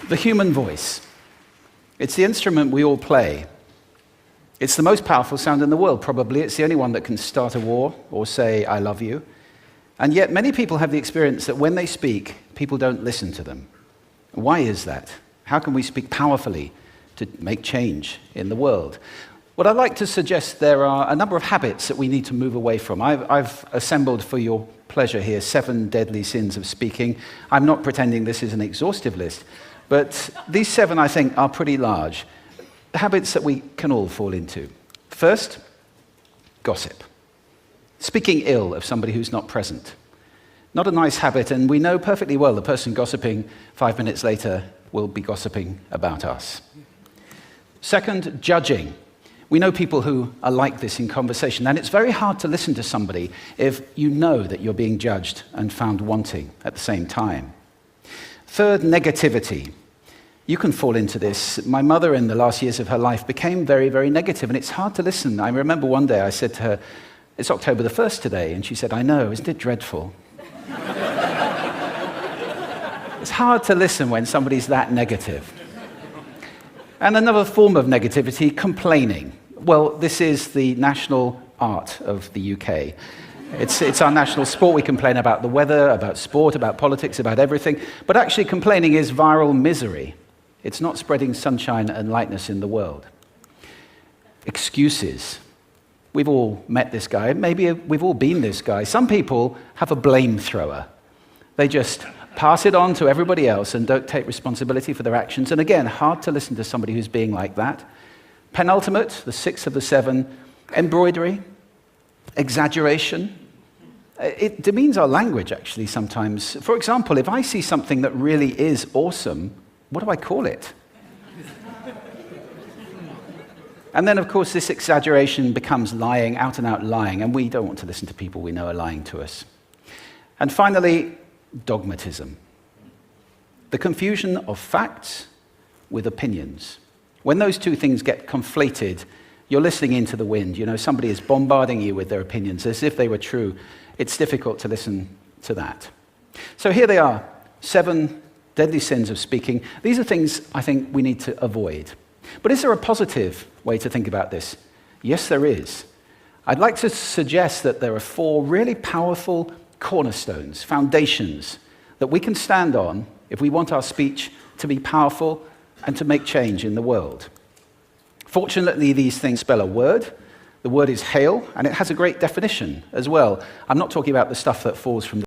The human voice. It's the instrument we all play. It's the most powerful sound in the world, probably. It's the only one that can start a war or say, I love you. And yet many people have the experience that when they speak, people don't listen to them. Why is that? How can we speak powerfully to make change in the world? What I'd like to suggest, there are a number of habits that we need to move away from. I've assembled for your pleasure here 7 deadly sins of speaking. I'm not pretending this is an exhaustive list, but these 7, I think, are pretty large. Habits that we can all fall into. First, gossip. Speaking ill of somebody who's not present. Not a nice habit, and we know perfectly well the person gossiping 5 minutes later will be gossiping about us. Second, judging. We know people who are like this in conversation, and it's very hard to listen to somebody if you know that you're being judged and found wanting at the same time. Third, negativity. You can fall into this. My mother, in the last years of her life, became very, very negative, and it's hard to listen. I remember one day I said to her, "It's October the 1st today," and she said, "I know, isn't it dreadful?" It's hard to listen when somebody's that negative. And another form of negativity, complaining. Well, this is the national art of the UK. It's our national sport. We complain about the weather, about sport, about politics, about everything. But actually, complaining is viral misery. It's not spreading sunshine and lightness in the world. Excuses. We've all met this guy. Maybe we've all been this guy. Some people have a blame thrower. They just pass it on to everybody else and don't take responsibility for their actions. And again, hard to listen to somebody who's being like that. Penultimate, the 6th of the 7, embroidery, exaggeration. It demeans our language, actually, sometimes. For example, if I see something that really is awesome, what do I call it? And then, of course, this exaggeration becomes lying, out and out lying, and we don't want to listen to people we know are lying to us. And finally, dogmatism. The confusion of facts with opinions. When those two things get conflated, you're listening into the wind. You know, somebody is bombarding you with their opinions as if they were true. It's difficult to listen to that. So here they are, 7 deadly sins of speaking. These are things I think we need to avoid. But is there a positive way to think about this? Yes, there is. I'd like to suggest that there are 4 really powerful cornerstones, foundations, that we can stand on if we want our speech to be powerful and to make change in the world. Fortunately, these things spell a word. The word is hail, and it has a great definition as well. I'm not talking about the stuff that falls from the